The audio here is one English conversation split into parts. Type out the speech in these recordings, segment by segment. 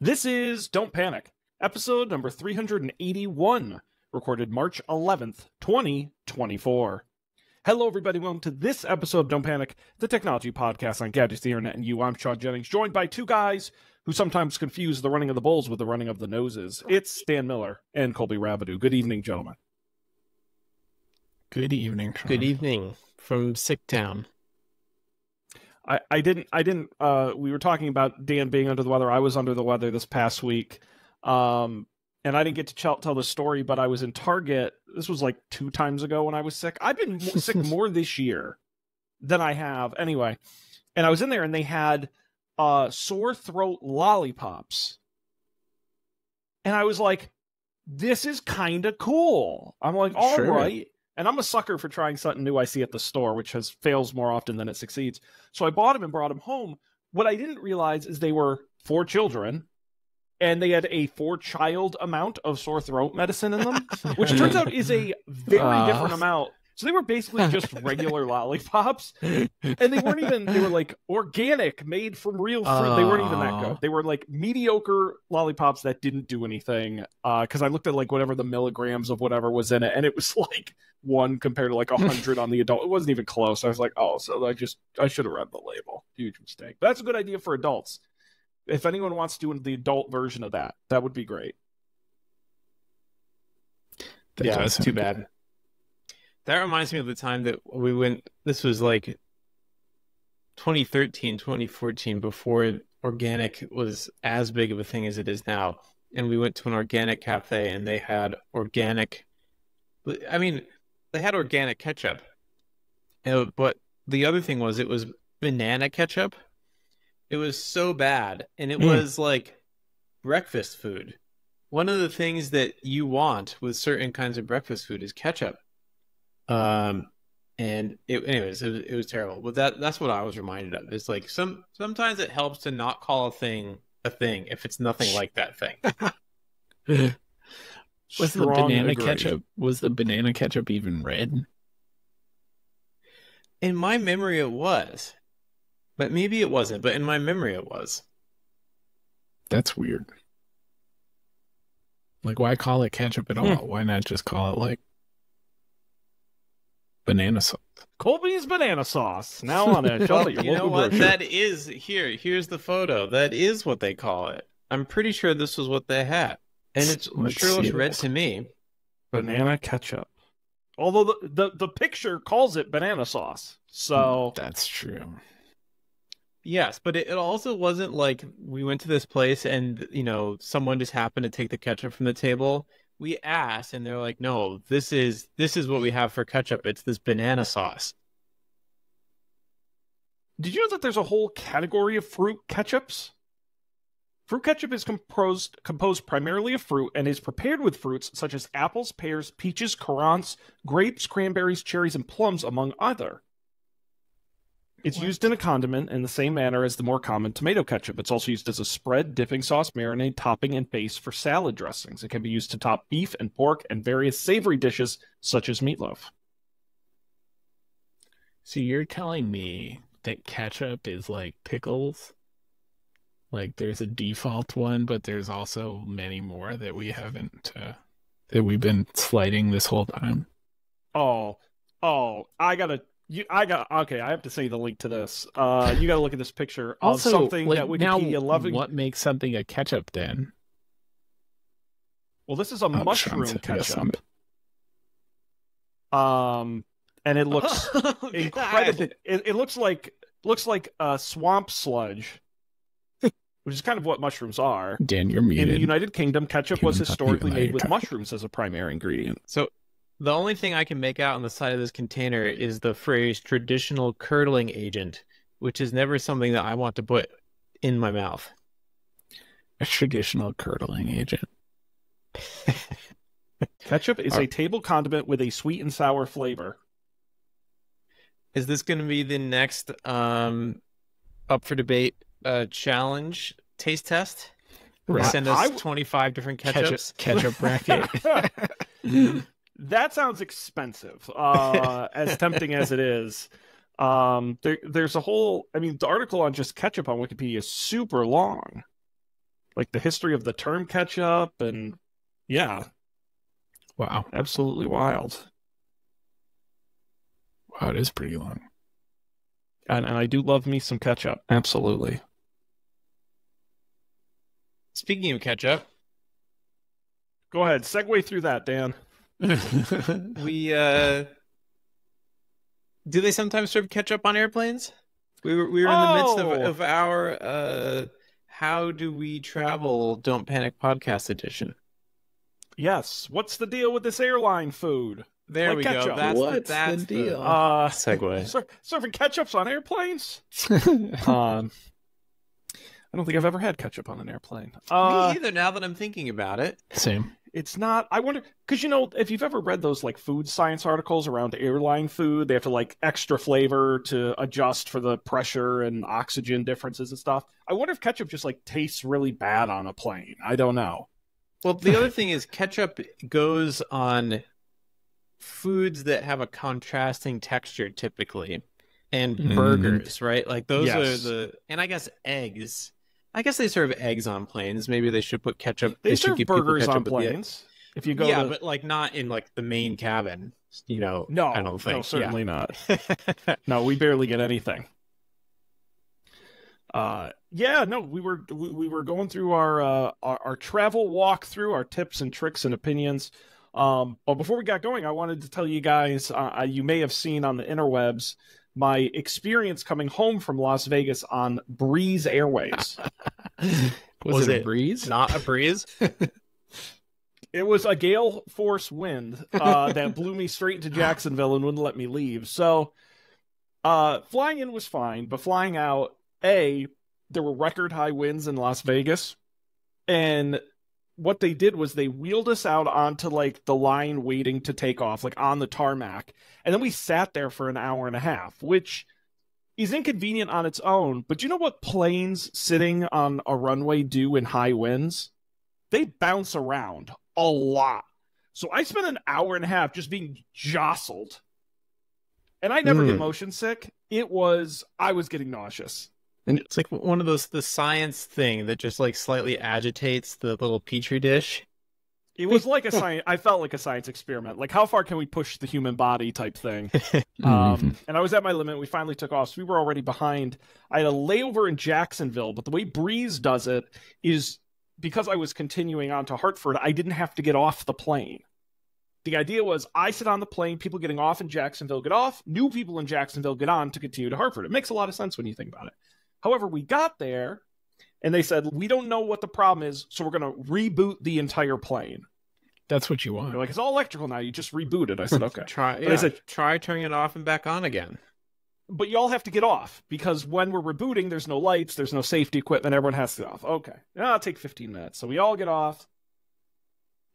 This is Don't Panic, episode number 381, recorded March 11th, 2024. Hello, everybody. Welcome to this episode of Don't Panic, the technology podcast on gadgets, the internet, and you. I'm Sean Jennings, joined by two guys who sometimes confuse the running of the bulls with the running of the noses. It's Stan Miller and Colby Rabidou. Good evening, gentlemen. Good evening, Sean. Good evening from Sick Town. I didn't, we were talking about Dan being under the weather. I was under the weather this past week. And I didn't get to tell the story, but I was in Target. This was like 2 times ago when I was sick. I've been sick more this year than I have anyway. And I was in there and they had sore throat lollipops. And I was like, this is kind of cool. I'm like, all right. And I'm a sucker for trying something new I see at the store, which fails more often than it succeeds. So I bought them and brought them home. What I didn't realize is they were for children, and they had a 4-child amount of sore throat medicine in them, which turns out is a very different amount. So they were basically just regular lollipops, and they were like organic, made from real fruit. They weren't even that good. They were like mediocre lollipops that didn't do anything. Because I looked at like whatever the milligrams of whatever was in it, and it was like 1 compared to like 100 on the adult. It wasn't even close. I was like, oh, so I should have read the label. Huge mistake. But that's a good idea for adults. If anyone wants to do the adult version of that, that would be great. Yeah, it's too bad. That reminds me of the time that we went, this was like 2013, 2014, before organic was as big of a thing as it is now. And we went to an organic cafe and they had organic, they had organic ketchup. But the other thing was it was banana ketchup. It was so bad. And it was like breakfast food. One of the things that you want with certain kinds of breakfast food is ketchup. It was terrible. But that's what I was reminded of. It's like sometimes it helps to not call a thing if it's nothing like that thing. Was the banana ketchup even red? In my memory it was. But maybe it wasn't, but in my memory it was. That's weird. Like, why call it ketchup at all? Why not just call it like banana sauce? Colby's banana sauce. Now on a shelf at your you know local what? grocery. That is here's the photo. That is what they call it. I'm pretty sure this was what they had. And it sure looks red to me. Banana ketchup. Although the picture calls it banana sauce. So that's true. Yes, but it also wasn't like we went to this place and, someone just happened to take the ketchup from the table. We asked and they're like, no, this is what we have for ketchup. It's this banana sauce. Did you know that there's a whole category of fruit ketchups? Fruit ketchup is composed primarily of fruit and is prepared with fruits such as apples, pears, peaches, currants, grapes, cranberries, cherries, and plums, among other. It's used in a condiment in the same manner as the more common tomato ketchup. It's also used as a spread, dipping sauce, marinade, topping, and base for salad dressings. It can be used to top beef and pork and various savory dishes such as meatloaf. So you're telling me that ketchup is like pickles? Like there's a default one, but there's also many more that we haven't, that we've been sliding this whole time? Okay, I have to send you the link to this. You gotta look at this picture of something that Wikipedia loving. What makes something a ketchup then? Well, this is a mushroom ketchup. And it looks incredible. It looks like swamp sludge, which is kind of what mushrooms are. Dan, you're muted. In the United Kingdom, ketchup was historically made with mushrooms as a primary ingredient. So the only thing I can make out on the side of this container is the phrase traditional curdling agent, which is never something that I want to put in my mouth. A traditional curdling agent. Ketchup is a table condiment with a sweet and sour flavor. Is this going to be the next up for debate challenge taste test? Right. Send us 25 different ketchups. Ketchup bracket. That sounds expensive, as tempting as it is. There's a whole, the article on just ketchup on Wikipedia is super long. like the history of the term ketchup, and yeah, Wow. absolutely wild. Wow, it is pretty long. And I do love me some ketchup. Absolutely. Speaking of ketchup, Go ahead, segue through that, Dan. we do they sometimes serve ketchup on airplanes? We were in the midst of our How Do We Travel Don't Panic podcast edition. Yes. What's the deal with this airline food? There Like we ketchup. go. What's That's the deal? segue. Serving ketchups on airplanes? I don't think I've ever had ketchup on an airplane. Me either, now that I'm thinking about it. Same. It's not. I wonder because if you've ever read those like food science articles around airline food, they have to like extra flavor to adjust for the pressure and oxygen differences and stuff. I wonder if ketchup just like tastes really bad on a plane. I don't know. Well, the other thing is ketchup goes on foods that have a contrasting texture typically, and burgers, right? Like those are and I guess eggs. I guess they serve eggs on planes. Maybe they should put ketchup. They should serve give people burgers ketchup on with the planes. If you go, but like not in like the main cabin. no, I don't think. no, certainly not. No, we barely get anything. We were going through our travel walkthrough, our tips and tricks and opinions. But before we got going, I wanted to tell you guys, you may have seen on the interwebs my experience coming home from Las Vegas on Breeze Airways. Was it a breeze? Not a breeze. It was a gale force wind that blew me straight into Jacksonville and wouldn't let me leave. So flying in was fine, but flying out, there were record high winds in Las Vegas, and what they did was they wheeled us out onto like the line waiting to take off, like on the tarmac. And then we sat there for an hour and a half, which is inconvenient on its own. But you know what planes sitting on a runway do in high winds? They bounce around a lot. So I spent an hour and a half just being jostled. And I never get motion sick. I was getting nauseous. And it's like one of the science thing that just like slightly agitates the little petri dish. It was like I felt like a science experiment. Like, how far can we push the human body type thing? And I was at my limit. We finally took off. So we were already behind. I had a layover in Jacksonville, but the way Breeze does it is because I was continuing on to Hartford, I didn't have to get off the plane. The idea was I sit on the plane, people getting off in Jacksonville get off, new people in Jacksonville get on to continue to Hartford. It makes a lot of sense when you think about it. However, we got there, and they said, we don't know what the problem is, so we're going to reboot the entire plane. That's what you want. They're like, it's all electrical now. You just reboot it. I said, okay. Try turning it off and back on again. But you all have to get off, because when we're rebooting, there's no lights, there's no safety equipment, everyone has to get off. Okay. It'll take 15 minutes. So we all get off,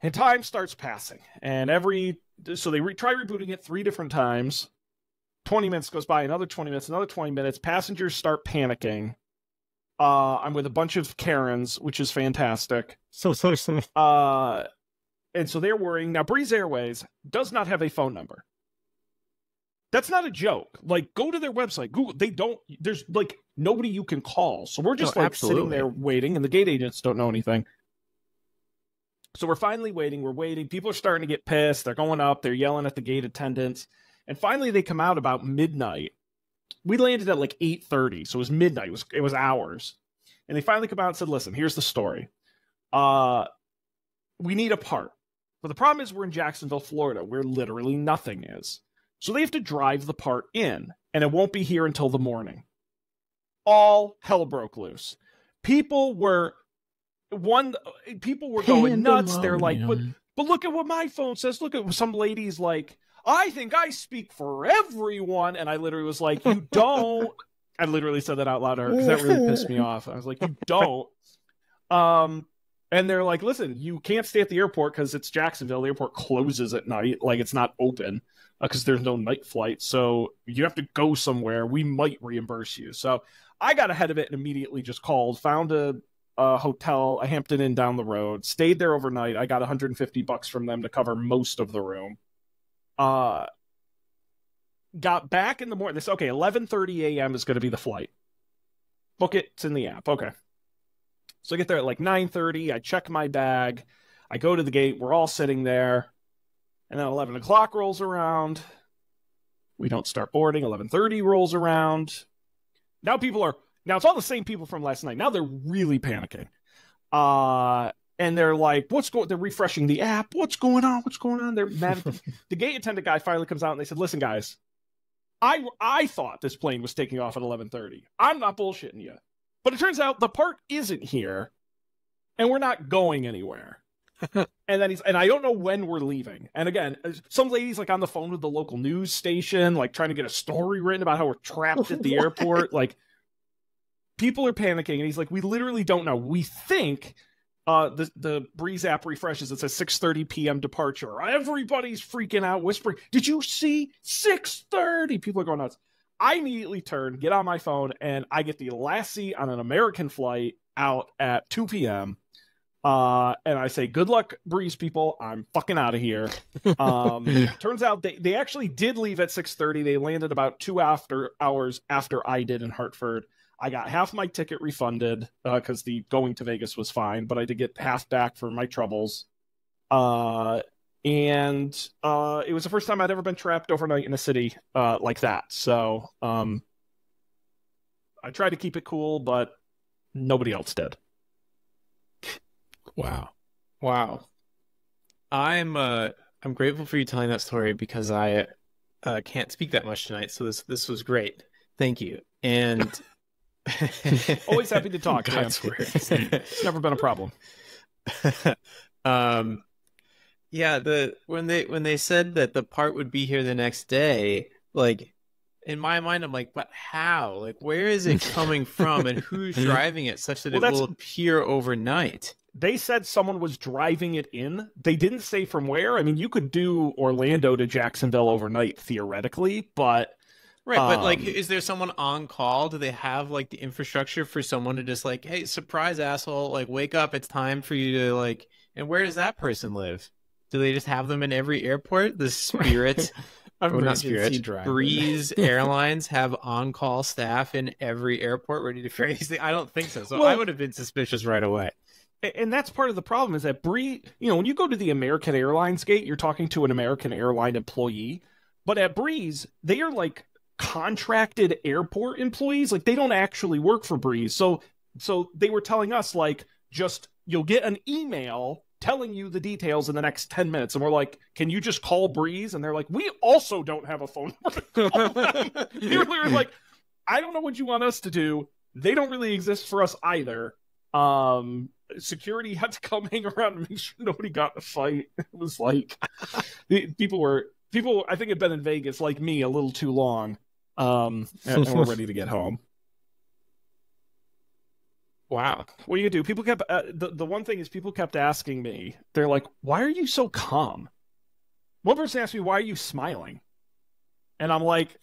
and time starts passing. And so they try rebooting it 3 different times. 20 minutes goes by, another 20 minutes, another 20 minutes. Passengers start panicking. I'm with a bunch of Karens, which is fantastic. So. And so they're worrying. Now, Breeze Airways does not have a phone number. That's not a joke. Like, go to their website. Google. There's like nobody you can call. So we're just sitting there waiting, and the gate agents don't know anything. So we're finally waiting. We're waiting. People are starting to get pissed. They're going up. They're yelling at the gate attendants. And finally, they come out about midnight. We landed at like 8:30, so it was midnight. It was hours. And they finally come out and said, listen, here's the story. We need a part. But the problem is we're in Jacksonville, Florida, where literally nothing is. So they have to drive the part in, and it won't be here until the morning. All hell broke loose. People were going nuts. They're like, but look at what my phone says. Look at some ladies like, I think I speak for everyone. And I literally was like, you don't. I literally said that out loud to her because that really pissed me off. I was like, you don't. And they're like, listen, you can't stay at the airport because it's Jacksonville. The airport closes at night. Like, it's not open because there's no night flight. So you have to go somewhere. We might reimburse you. So I got ahead of it and immediately just called, found a hotel, a Hampton Inn down the road, stayed there overnight. I got $150 from them to cover most of the room. Got back in the morning. This 11:30 a.m. is going to be the flight. Book it. It's in the app. Okay. So I get there at like 9:30. I check my bag. I go to the gate. We're all sitting there. And then 11 o'clock rolls around. We don't start boarding. 11:30 rolls around. Now it's all the same people from last night. Now they're really panicking. And they're like, they're refreshing the app. What's going on? What's going on? They're mad. The gate attendant guy finally comes out and they said, listen, guys, I thought this plane was taking off at 11:30. I'm not bullshitting you. But it turns out the part isn't here and we're not going anywhere. And then I don't know when we're leaving. And again, some lady's like on the phone with the local news station, like trying to get a story written about how we're trapped at the airport. Like, people are panicking. And he's like, we literally don't know. We think the Breeze app refreshes. It says 6:30 p.m. departure. Everybody's freaking out, whispering, did you see 6:30? People are going nuts. I immediately turn, get on my phone, and I get the last seat on an American flight out at 2 p.m. And I say, good luck, Breeze people. I'm fucking out of here. Turns out they actually did leave at 6:30. They landed about 2 hours after I did in Hartford. I got half my ticket refunded because the going to Vegas was fine, but I did get half back for my troubles. And it was the first time I'd ever been trapped overnight in a city like that. So I tried to keep it cool, but nobody else did. Wow. I'm grateful for you telling that story because I can't speak that much tonight. So this was great. Thank you. And always happy to talk. It's never been a problem. Yeah, when they said that the part would be here the next day, like in my mind, I'm like, but how? Like, where is it coming from, and who's driving it such that it will appear overnight? They said someone was driving it in. They didn't say from where. I mean, you could do Orlando to Jacksonville overnight theoretically, but right. But like, is there someone on call? Do they have like the infrastructure for someone to just like, hey, surprise, asshole, like wake up, it's time for you to like? And where does that person live? Do they just have them in every airport? The Spirit, or not Spirit, Breeze Airlines have on-call staff in every airport ready to ferry these things? I don't think so. So I would have been suspicious right away. And that's part of the problem is that Breeze, when you go to the American Airlines gate, you're talking to an American airline employee. But at Breeze, they are like contracted airport employees. Like, they don't actually work for Breeze. So they were telling us, like, just you'll get an email telling you the details in the next 10 minutes. And we're like, can you just call Breeze? And they're like, we also don't have a phone number to call them. They were literally like, I don't know what you want us to do. They don't really exist for us either. Security had to come hang around and make sure nobody got in a fight. It was like, people, I think, had been in Vegas, like me, a little too long. And we're ready to get home. Wow. What do you do? People kept the one thing is people kept asking me. They're like, "Why are you so calm?" One person asked me, "Why are you smiling?" And I'm like,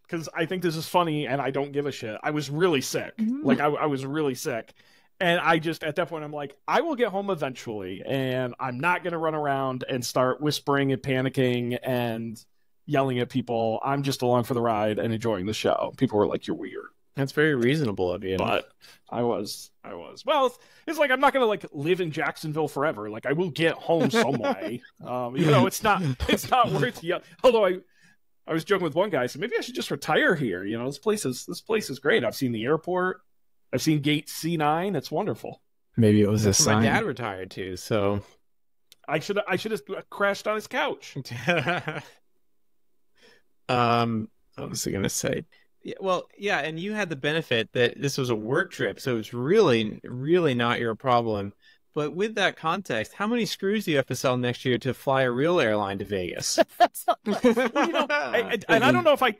because I think this is funny, and I don't give a shit. I was really sick. Like I was really sick, and I just at that point I'm like, I will get home eventually, and I'm not gonna run around and start whispering and panicking and yelling at people. I'm just along for the ride and enjoying the show. People were like, "You're weird." That's very reasonable of you. But I was. Well, it's like I'm not gonna like live in Jacksonville forever. Like, I will get home some way. It's not worth it. Although I was joking with one guy, so maybe I should just retire here. This place is great. I've seen the airport. I've seen Gate C9. It's wonderful. Maybe it was a sign. My dad retired too, so I should have crashed on his couch. What was I gonna say? Yeah, well, yeah, and you had the benefit that this was a work trip, so it's really, really not your problem. But with that context, how many screws do you have to sell next year to fly a real airline to Vegas? And I don't know if I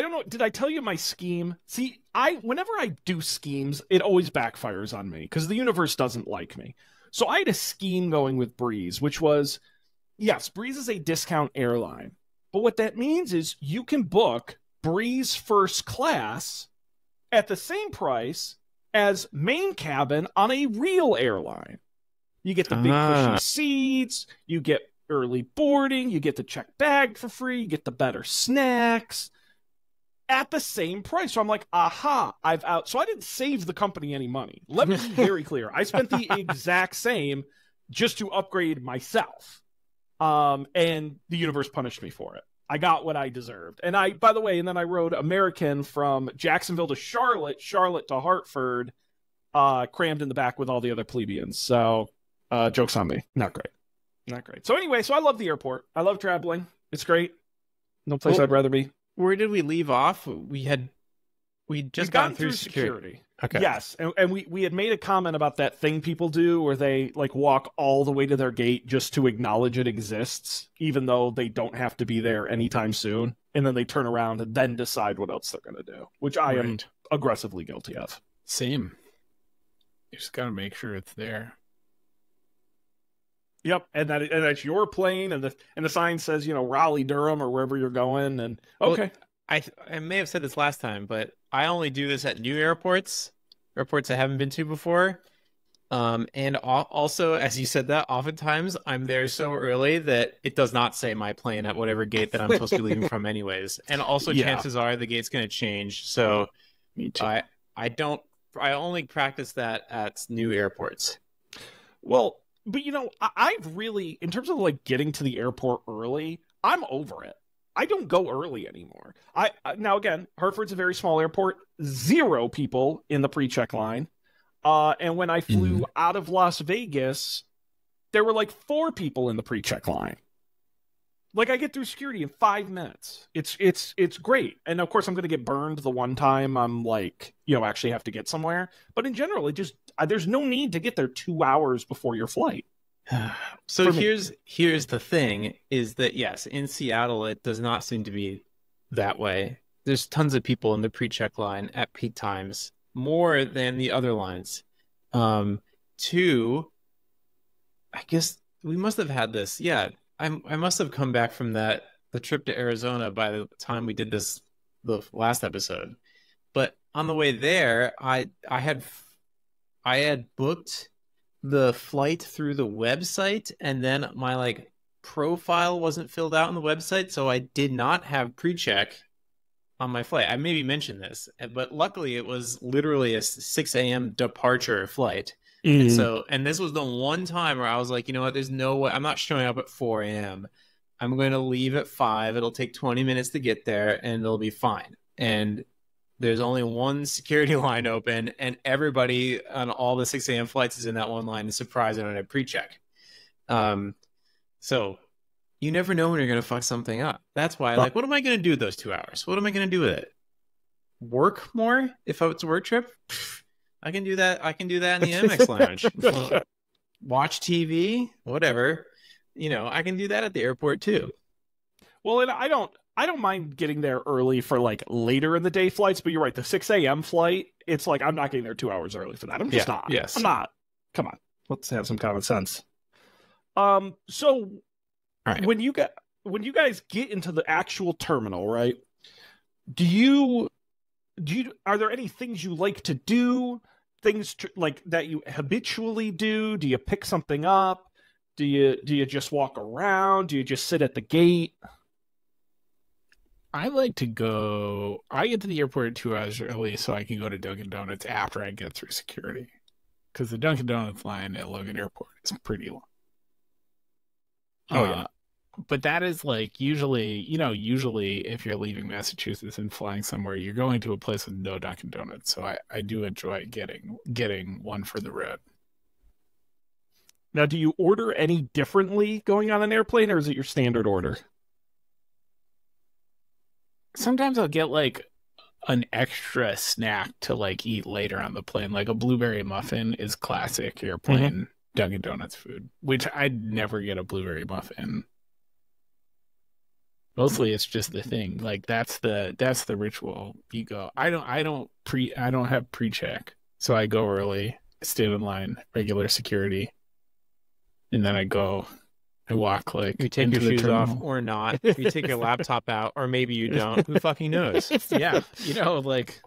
don't know. Did I tell you my scheme? See, whenever I do schemes, it always backfires on me because the universe doesn't like me. So I had a scheme going with Breeze, which was, yes, Breeze is a discount airline. But what that means is you can book Breeze first class at the same price as main cabin on a real airline. You get the big cushy seats, you get early boarding, you get the checked bag for free, you get the better snacks. at the same price. So I'm like, aha, so I didn't save the company any money. Let me be very clear. I spent the exact same just to upgrade myself. And the universe punished me for it. I got what I deserved. And by the way, and then I rode American from Jacksonville to Charlotte, Charlotte to Hartford, crammed in the back with all the other plebeians. So, joke's on me. Not great. Not great. So anyway, so I love the airport. I love traveling. It's great. No place I'd rather be. Where did we leave off? We'd just gone through security. Okay. Yes, and we had made a comment about that thing people do where they like walk all the way to their gate just to acknowledge it exists, even though they don't have to be there anytime soon, and then they turn around and then decide what else they're going to do, which I am aggressively guilty of. Same. You just got to make sure it's there. Yep, and that's your plane, and the sign says, you know, Raleigh, Durham, or wherever you're going, and okay. Well, I may have said this last time, but I only do this at new airports I haven't been to before. And also, as you said that, oftentimes I'm there so early that it does not say my plane at whatever gate that I'm supposed to be leaving from anyways. And also chances are the gate's going to change. So me too. I only practice that at new airports. Well, but you know, I've really, in terms of like getting to the airport early, I'm over it. I don't go early anymore. Now again, Hartford's a very small airport, 0 people in the pre-check line. And when I flew out of Las Vegas, there were like 4 people in the pre-check line. Like I get through security in 5 minutes. It's great. And of course I'm going to get burned the one time I'm like, you know, actually have to get somewhere. But in general, there's no need to get there 2 hours before your flight. So here's the thing is that yes, in Seattle it does not seem to be that way. There's tons of people in the pre-check line at peak times, more than the other lines. 2, I guess we must have had this. Yeah, I must have come back from the trip to Arizona by the time we did the last episode. But on the way there, I had booked the flight through the website, and then my like profile wasn't filled out on the website, so I did not have pre-check on my flight. I maybe mentioned this, but luckily it was literally a 6 a.m. departure flight. And this was the one time where I was like, you know what, there's no way I'm not showing up at 4 a.m. I'm going to leave at 5. It'll take 20 minutes to get there and it'll be fine. And there's only one security line open, and everybody on all the 6 a.m. flights is in that one line. And surprised I don't have pre-check. So you never know when you're going to fuck something up. That's why, like, what am I going to do those 2 hours? What am I going to do with it? Work more? If it's a work trip, I can do that. I can do that in the MX lounge. Watch TV, whatever. You know, I can do that at the airport too. Well, and I don't mind getting there early for like later in the day flights, but you're right. The 6 a.m. flight, it's like I'm not getting there 2 hours early for that. I'm just not. Yes. I'm not. Come on. Let's have some common sense. So right. when you guys get into the actual terminal, right? Are there any things you like to do? Things like that you habitually do? Do you pick something up? Do you just walk around? Do you just sit at the gate? I like to go. I get to the airport 2 hours early so I can go to Dunkin' Donuts after I get through security, because the Dunkin' Donuts line at Logan Airport is pretty long. Oh yeah. But that is like usually if you're leaving Massachusetts and flying somewhere, you're going to a place with no Dunkin' Donuts. So I do enjoy getting one for the road. Now, do you order any differently going on an airplane, or is it your standard order? Sometimes I'll get like an extra snack to like eat later on the plane. Like a blueberry muffin is classic airplane Dunkin' Donuts food, which I'd never get a blueberry muffin. Mostly it's just the thing. Like that's the ritual. You go. I don't have pre-check. So I go early, stand in line, regular security. And then I go, I walk like you take your shoes off or not. You take your laptop out, or maybe you don't. Who fucking knows? Yeah. You know, like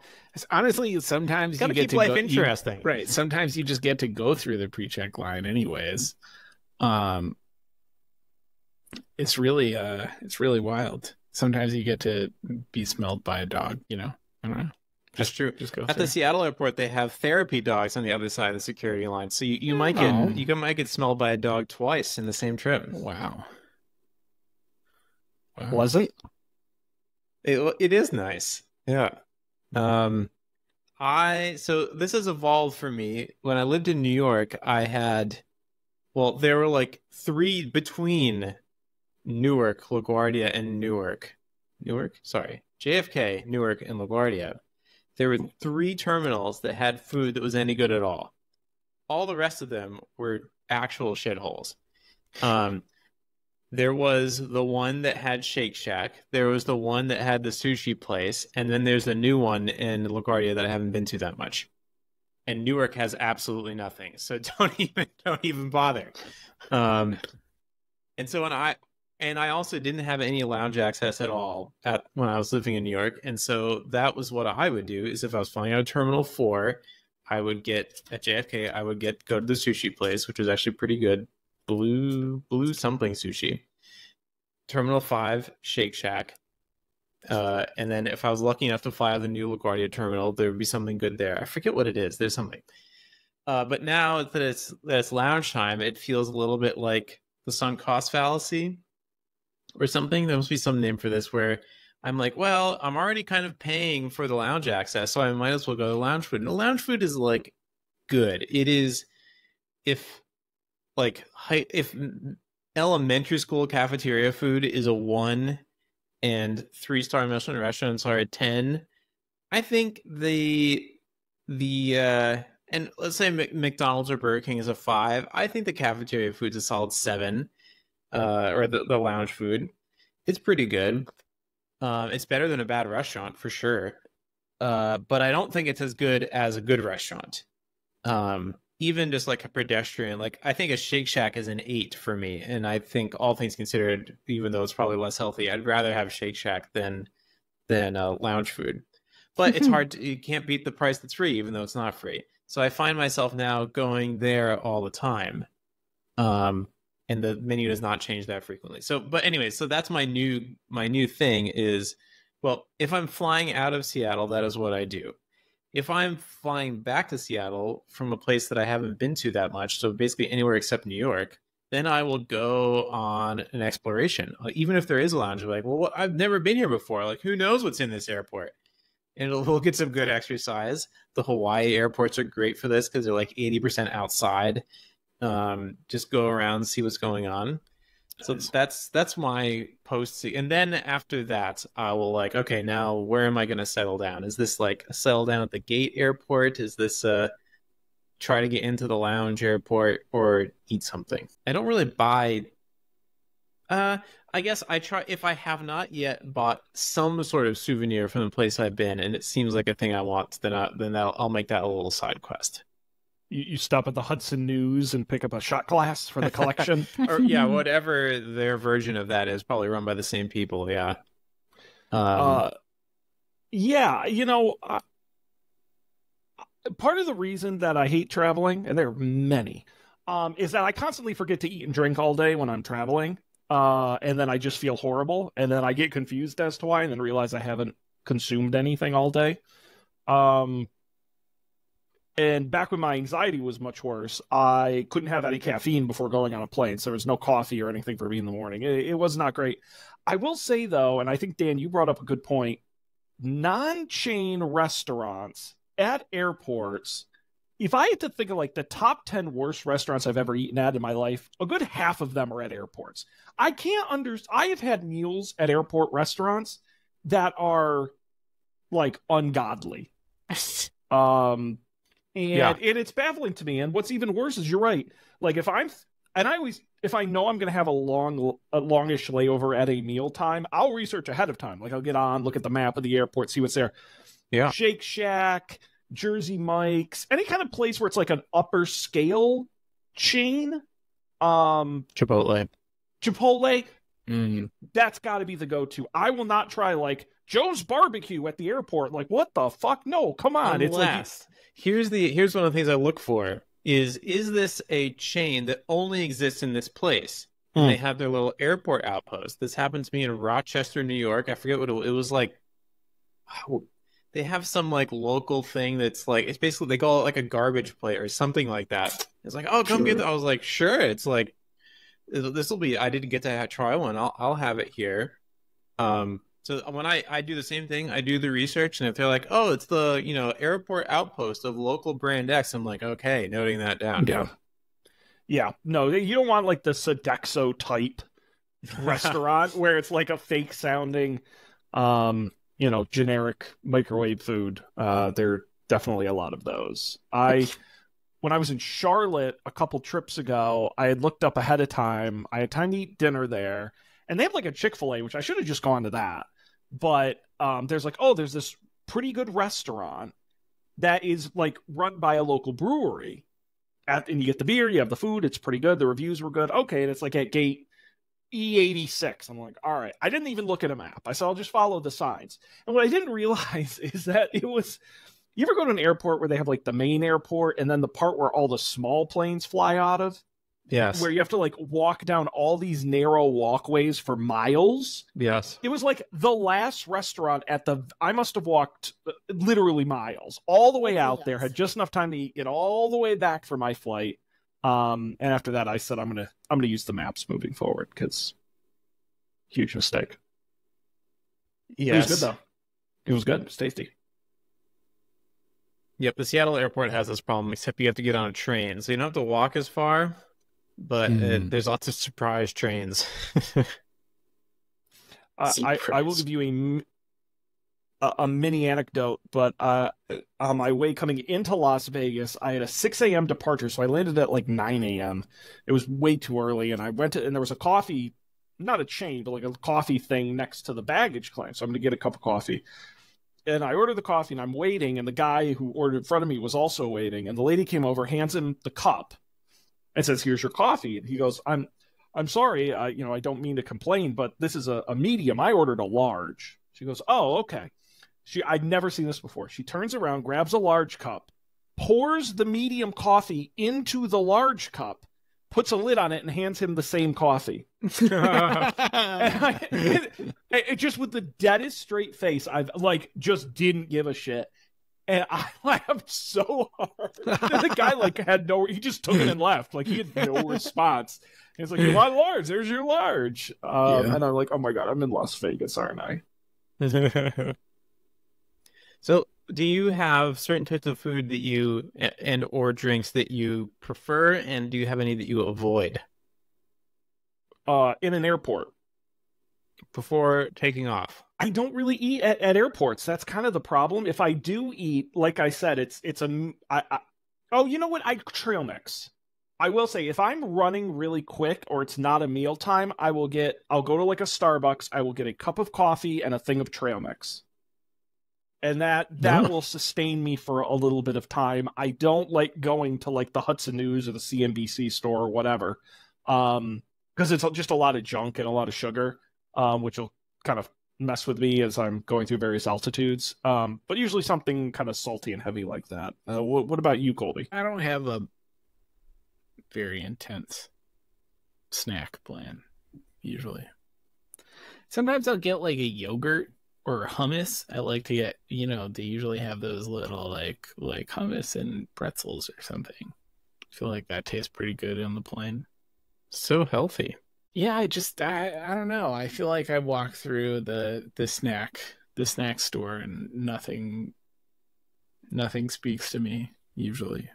honestly, sometimes you get keep life interesting. Right. Sometimes you just get to go through the pre-check line anyways. It's really wild. sometimes you get to be smelled by a dog, you know? I don't know. That's true. Just go At through. the Seattle airport, they have therapy dogs on the other side of the security line, so you might Oh. get might get smelled by a dog twice in the same trip. Wow. Wow. Pleasant. It is nice. Yeah. So this has evolved for me. When I lived in New York, there were like 3 between Newark, LaGuardia, and JFK, Newark, and LaGuardia. There were 3 terminals that had food that was any good at all. All the rest of them were actual shitholes. There was the one that had Shake Shack. There was the one that had the sushi place, and then there's a new one in LaGuardia that I haven't been to that much. And Newark has absolutely nothing, so don't even bother. And so I also didn't have any lounge access at all when I was living in New York, and so that was what I would do. Is if I was flying out of Terminal 4, I would get at JFK. I would go to the sushi place, which was actually pretty good. Blue something sushi. Terminal 5, Shake Shack. And then if I was lucky enough to fly out of the new LaGuardia terminal, there would be something good there. I forget what it is. There's something. But now that it's lounge time, it feels a little bit like the sunk cost fallacy or something. There must be some name for this where I'm like, well, I'm already kind of paying for the lounge access, so I might as well go to lounge food. And the lounge food is like good. It is if elementary school cafeteria food is a 1 and 3-star Michelin restaurants are a 10, I think and let's say McDonald's or Burger King is a 5. I think the cafeteria food's a solid 7, or the lounge food. It's pretty good. It's better than a bad restaurant for sure. But I don't think it's as good as a good restaurant. Even just like a pedestrian, like I think a Shake Shack is an 8 for me. And I think all things considered, even though it's probably less healthy, I'd rather have Shake Shack than lounge food. But it's hard you can't beat the price that's free, even though it's not free. So I find myself now going there all the time. And the menu does not change that frequently. But anyway, so that's my new thing is, well, if I'm flying out of Seattle, that is what I do. If I'm flying back to Seattle from a place that I haven't been to that much, so basically anywhere except New York, then I will go on an exploration. Even if there is a lounge, I'm like, well, I've never been here before. Like, who knows what's in this airport? And we'll get some good exercise. The Hawaii airports are great for this because they're like 80% outside. Just go around, see what's going on. So that's my post. And then after that, I will like, okay, now where am I going to settle down? Is this like a settle down at the gate airport? Is this try to get into the lounge airport or eat something? I don't really buy. I guess I try if I have not yet bought some sort of souvenir from the place I've been, and it seems like a thing I want. Then I'll make that a little side quest. You stop at the Hudson News and pick up a shot glass for the collection. Or yeah, whatever their version of that is, probably run by the same people. Yeah. Yeah, part of the reason that I hate traveling, and there are many, is that I constantly forget to eat and drink all day when I'm traveling. And then I just feel horrible, and then I get confused as to why, and then realize I haven't consumed anything all day. And back when my anxiety was much worse, I couldn't have any caffeine before going on a plane, so there was no coffee or anything for me in the morning. It was not great. I will say, though, and I think, Dan, you brought up a good point, non-chain restaurants at airports, if I had to think of like the top 10 worst restaurants I've ever eaten at in my life, a good half of them are at airports. I have had meals at airport restaurants that are like ungodly. And it's baffling to me. And what's even worse is you're right. Like if I know I'm going to have a longish layover at a meal time, I'll research ahead of time. Like I'll get on, look at the map of the airport, see what's there. Yeah. Shake Shack, Jersey Mike's, any kind of place where it's like an upper scale chain. Chipotle. That's got to be the go-to. I will not try like Joe's Barbecue at the airport. Like what the fuck? No, come on. Unless, it's like here's one of the things I look for is this a chain that only exists in this place? and they have their little airport outpost. This happened to me in Rochester, New York. I forget what it was like. They have some like local thing that's like, it's basically, they call it like a garbage plate or something like that. It's like, oh, come get that. I was like, sure. It's like, this will be, I didn't get to try one. I'll have it here. So when I do the same thing, I do the research, and if they're like, oh, it's the, airport outpost of local brand X, I'm like, okay, noting that down. Yeah. Yeah. No, you don't want like the Sodexo type restaurant where it's like a fake sounding, generic microwave food. There are definitely a lot of those. When I was in Charlotte a couple trips ago, I had looked up ahead of time. I had time to eat dinner there, and they have like a Chick-fil-A, which I should have just gone to that. But there's this pretty good restaurant that is like run by a local brewery. And you get the beer, you have the food, it's pretty good. The reviews were good. Okay, and it's like at gate E86. I'm like, all right. I didn't even look at a map. I said, I'll just follow the signs. And what I didn't realize is that it was, you ever go to an airport where they have like the main airport and then the part where all the small planes fly out of? Yes. Where you have to like walk down all these narrow walkways for miles. Yes. It was like the last restaurant I must have walked literally miles all the way out there, had just enough time to eat, get all the way back for my flight. And after that, I said, I'm gonna use the maps moving forward, because huge mistake. Yes. It was good though. It was good. It was tasty. Yep. The Seattle airport has this problem, except you have to get on a train, so you don't have to walk as far. But there's lots of surprise trains. I will give you a mini anecdote, but on my way coming into Las Vegas, I had a 6 a.m. departure, so I landed at like 9 a.m. It was way too early, and and there was a coffee, not a chain, but like a coffee thing next to the baggage claim, so I'm going to get a cup of coffee. And I ordered the coffee, and I'm waiting, and the guy who ordered in front of me was also waiting, and the lady came over, hands him the cup, and says, "Here's your coffee." And he goes, I'm sorry, I don't mean to complain, but this is a medium. I ordered a large." She goes, "Oh, okay." I'd never seen this before. She turns around, grabs a large cup, pours the medium coffee into the large cup, puts a lid on it, and hands him the same coffee. It just with the deadest straight face, I've like just didn't give a shit. And I laughed so hard. And the guy he just took it and left. Like he had no response. He's like, "You want large? There's your large." And I'm like, oh my God, I'm in Las Vegas, aren't I? So do you have certain types of food that or drinks that you prefer, and do you have any that you avoid? In an airport. Before taking off? I don't really eat at airports. That's kind of the problem. If I do eat, like I said, oh, you know what? I trail mix. I will say, if I'm running really quick or it's not a meal time, I'll go to like a Starbucks. I will get a cup of coffee and a thing of trail mix. And that will sustain me for a little bit of time. I don't like going to like the Hudson News or the CNBC store or whatever, because it's just a lot of junk and a lot of sugar, which will kind of mess with me as I'm going through various altitudes. But usually something kind of salty and heavy like that. What about you, Colby? I don't have a very intense snack plan, usually. Sometimes I'll get like a yogurt or hummus. I like to get, they usually have those little like hummus and pretzels or something. I feel like that tastes pretty good on the plane. So healthy. Yeah, I don't know. I feel like I walk through the snack store and nothing speaks to me usually.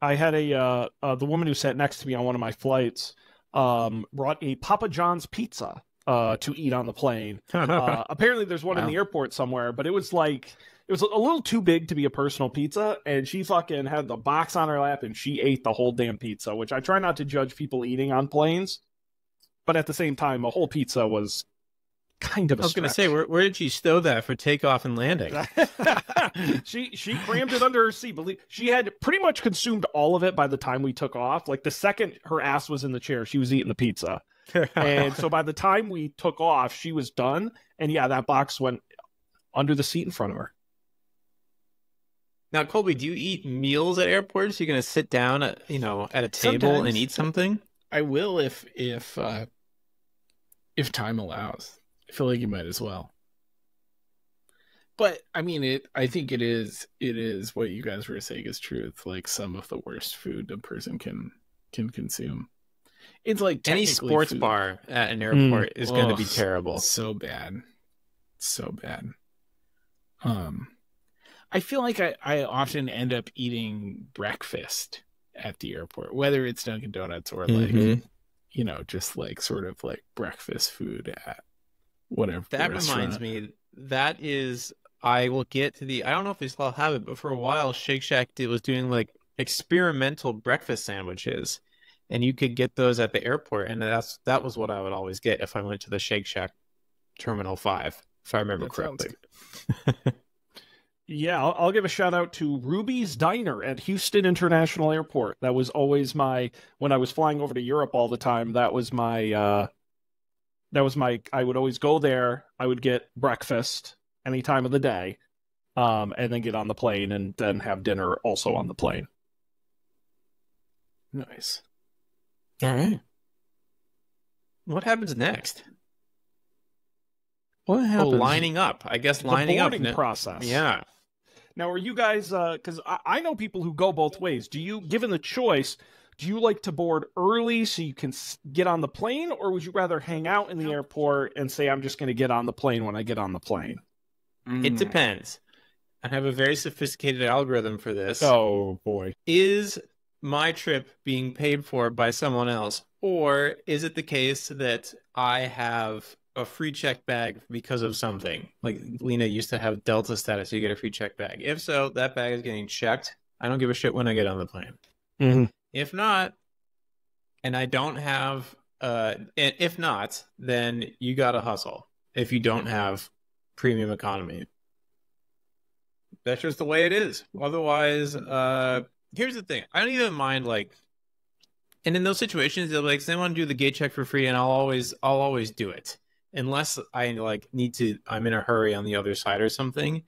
I had the woman who sat next to me on one of my flights brought a Papa John's pizza to eat on the plane. Apparently there's one in the airport somewhere, but it was a little too big to be a personal pizza, and she fucking had the box on her lap and she ate the whole damn pizza, which I try not to judge people eating on planes, but at the same time, a whole pizza was kind of a stretch. I was going to say, where did she stow that for takeoff and landing? She crammed it under her seat. She had pretty much consumed all of it by the time we took off. Like the second her ass was in the chair, she was eating the pizza. And so by the time we took off, she was done. And yeah, that box went under the seat in front of her. Now, Colby, do you eat meals at airports? You're going to sit down at a table and eat something? I will if time allows. I feel like you might as well. But I mean, I think it is what you guys were saying is true. It's like some of the worst food a person can consume. It's like Any sports food. bar at an airport is going to be terrible. So bad. So bad. I feel like I often end up eating breakfast at the airport, whether it's Dunkin' Donuts or like, you know, just like sort of like breakfast food at whatever. That reminds me, that is, I will get to the, I don't know if they still have it, but for a while, Shake Shack was doing like experimental breakfast sandwiches, and you could get those at the airport, and that was what I would always get if I went to the Shake Shack Terminal 5, if I remember correctly. Yeah, I'll give a shout out to Ruby's Diner at Houston International Airport. That was always when I was flying over to Europe all the time, that was my, I would always go there. I would get breakfast any time of the day, and then get on the plane and then have dinner also on the plane. Nice. All right. What happens next? What happens? Lining up. I guess lining up. The boarding process. Yeah. Now, are you guys, because I know people who go both ways. Given the choice, do you like to board early so you can get on the plane, or would you rather hang out in the airport and say, I'm just going to get on the plane when I get on the plane? It depends. I have a very sophisticated algorithm for this. Oh, boy. Is my trip being paid for by someone else, or is it the case that I have a free check bag because of something? Like Lena used to have Delta status, so you get a free check bag. If so, that bag is getting checked. I don't give a shit when I get on the plane. Mm-hmm. If not, and I don't have, if not, then you gotta hustle. If you don't have premium economy, that's just the way it is. Otherwise, here's the thing: I don't even mind like, and in those situations, they'll be like, "Does anyone do the gate check for free?" And I'll always do it, unless I like need to. I'm in a hurry on the other side or something.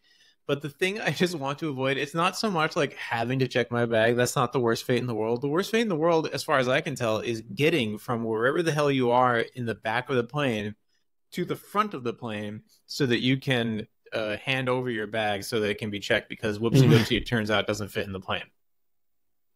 But the thing I just want to avoid, it's not so much like having to check my bag. That's not the worst fate in the world. The worst fate in the world, as far as I can tell, is getting from wherever the hell you are in the back of the plane to the front of the plane so that you can hand over your bag so that it can be checked, because whoopsie doopsie, it turns out it doesn't fit in the plane.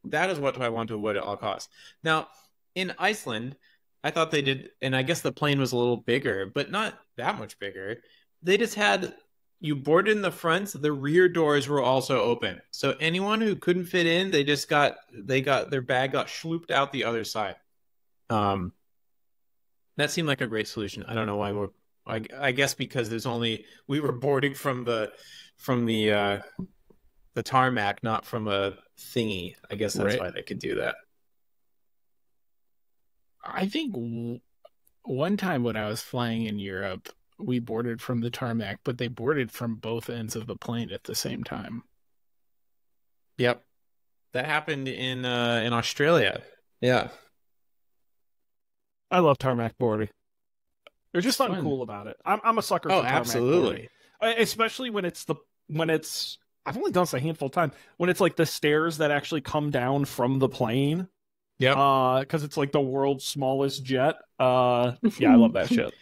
That is what I want to avoid at all costs. Now, in Iceland, I thought they did, and I guess the plane was a little bigger, but not that much bigger. They just had... You boarded in the front, the rear doors were also open. So anyone who couldn't fit in, their bag got schlooped out the other side. That seemed like a great solution. I don't know why I guess because we were boarding from the tarmac, not from a thingy. I guess that's why they could do that. I think one time when I was flying in Europe, we boarded from the tarmac, but they boarded from both ends of the plane at the same time. Yep. That happened in Australia. Yeah. I love tarmac boarding. There's just something cool about it. I'm a sucker for tarmac absolutely. boarding. Especially when it's I've only done this a handful of times, when it's like the stairs that actually come down from the plane. Yeah. Because it's like the world's smallest jet. Yeah, I love that shit.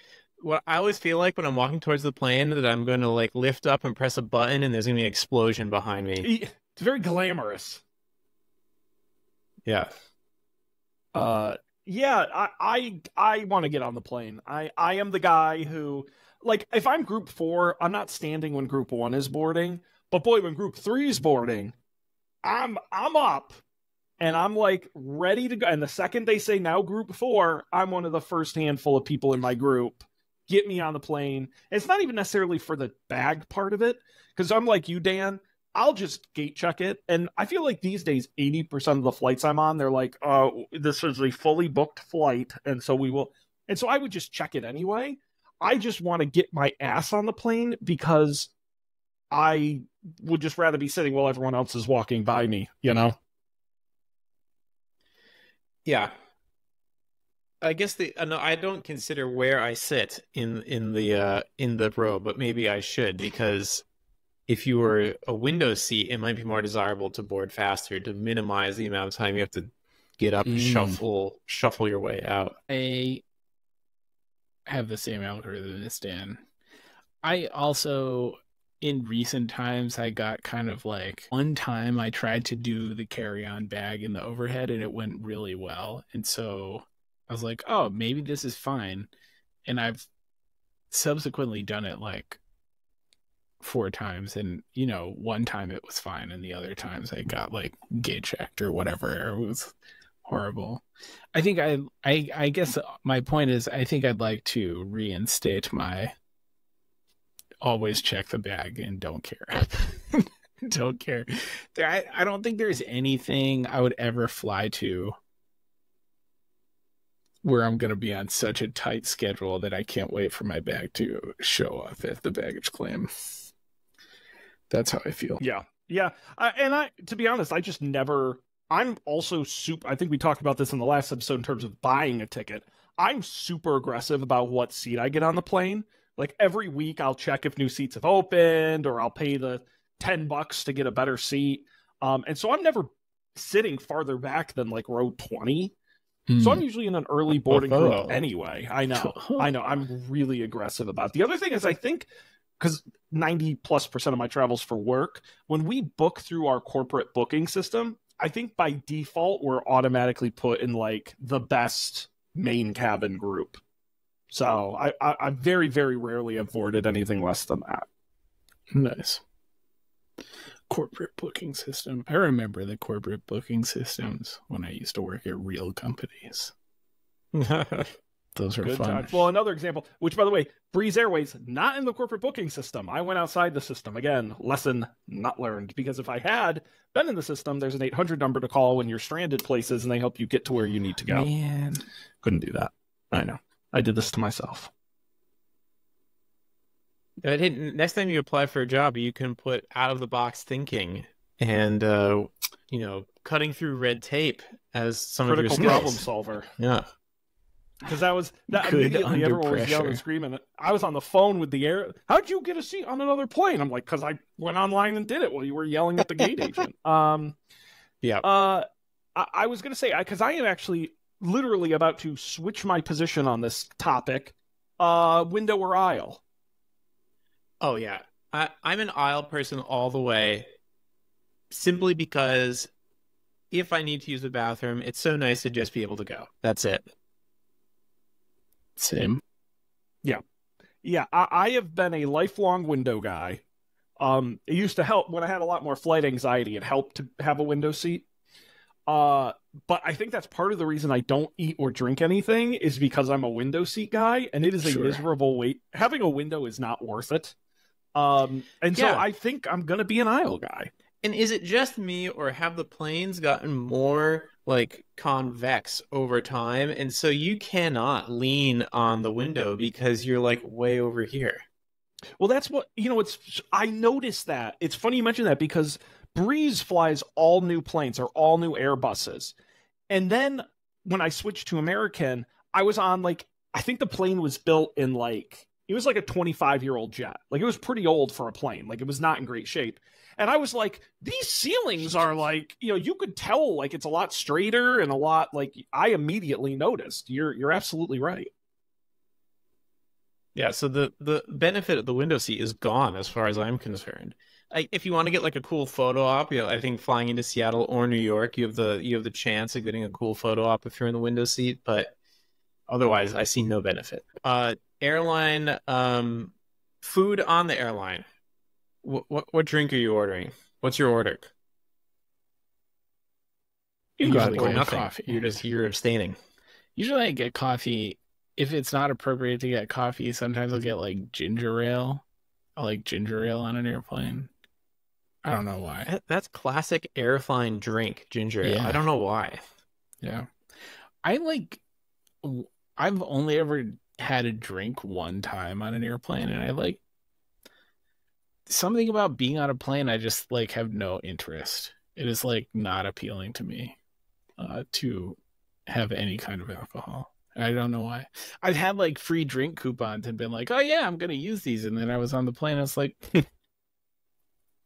Well, I always feel like when I'm walking towards the plane that I'm going to like lift up and press a button and there's going to be an explosion behind me. It's very glamorous. Yeah. Yeah, I want to get on the plane. I am the guy who, like, if I'm group 4, I'm not standing when group 1 is boarding. But boy, when group 3 is boarding, I'm up. And I'm like ready to go. And the second they say now group 4, I'm one of the first handful of people in my group. Get me on the plane. And it's not even necessarily for the bag part of it, because I'm like you, Dan. I'll just gate check it. And I feel like these days, 80% of the flights I'm on, they're like, this is a fully booked flight. And so we will. And so I would just check it anyway. I just want to get my ass on the plane because I would just rather be sitting while everyone else is walking by me, you know? Yeah. I guess no, I don't consider where I sit in the row, but maybe I should, because if you were a window seat, it might be more desirable to board faster to minimize the amount of time you have to get up, shuffle your way out. I have the same algorithm as Dan. I also, in recent times, I got kind of like, one time I tried to do the carry-on bag in the overhead and it went really well. And so I was like, oh, maybe this is fine. And I've subsequently done it like 4 times. And, you know, one time it was fine. And the other times I got like gauge checked or whatever. It was horrible. I think I guess my point is, I think I'd like to reinstate my always check the bag and don't care. Don't care. I don't think there's anything I would ever fly to where I'm going to be on such a tight schedule that I can't wait for my bag to show up at the baggage claim. That's how I feel. Yeah. To be honest, I just never. I'm also super. I think we talked about this in the last episode in terms of buying a ticket. I'm super aggressive about what seat I get on the plane. Like every week, I'll check if new seats have opened, or I'll pay the $10 to get a better seat. And so I'm never sitting farther back than like row 20. So I'm usually in an early boarding group anyway. I know. I'm really aggressive about it. The other thing is, I think, because 90+% of my travels for work, when we book through our corporate booking system, I think by default, we're automatically put in like the best main cabin group. So I very, very rarely avoided anything less than that. Nice. Corporate booking system. I remember the corporate booking systems when I used to work at real companies. Those are good fun. Times. Well, another example, which, by the way, Breeze Airways, not in the corporate booking system. I went outside the system. Again, lesson not learned. Because if I had been in the system, there's an 800 number to call when you're stranded places, and they help you get to where you need to go. Man. Couldn't do that. I know. I did this to myself. Next time you apply for a job, you can put out-of-the-box thinking and, cutting through red tape as some of your skills. Critical problem solver. Yeah. Because immediately everyone was yelling and screaming. I was on the phone with the air. How'd you get a seat on another plane? I'm like, because I went online and did it while you were yelling at the gate agent. Yeah. I was going to say, because I am actually literally about to switch my position on this topic. Window or aisle? Oh, yeah. I'm an aisle person all the way, simply because if I need to use the bathroom, it's so nice to just be able to go. That's it. Same. Yeah. I have been a lifelong window guy. It used to help when I had a lot more flight anxiety. It helped to have a window seat. But I think that's part of the reason I don't eat or drink anything is because I'm a window seat guy, and it is a miserable wait. Having a window is not worth it. So I think I'm going to be an aisle guy. And is it just me, or have the planes gotten more like convex over time? And so you cannot lean on the window because you're like way over here. Well, that's what, I noticed that. It's funny you mention that because Breeze flies all new planes or all new Airbuses. And then when I switched to American, I was on I think the plane was built in it was like a 25-year-old jet. Like it was pretty old for a plane. Like it was not in great shape. And I was like, these ceilings are you could tell it's a lot straighter and a lot I immediately noticed. You're absolutely right. Yeah, so the benefit of the window seat is gone as far as I'm concerned. If you want to get a cool photo op, I think flying into Seattle or New York, you have the chance of getting a cool photo op if you're in the window seat, but otherwise I see no benefit. Airline food on the airline. What drink are you ordering? What's your order? You gotta get nothing. Coffee. You're abstaining. Usually I get coffee. If it's not appropriate to get coffee, sometimes I'll get ginger ale. I like ginger ale on an airplane. I don't know why. That's classic airline drink, ginger ale. I don't know why. Yeah. I've only ever had a drink one time on an airplane, and I like something about being on a plane. I just have no interest. It is not appealing to me to have any kind of alcohol. I don't know why. I've had free drink coupons and been like, oh yeah, I'm going to use these. And then I was on the plane. I was like,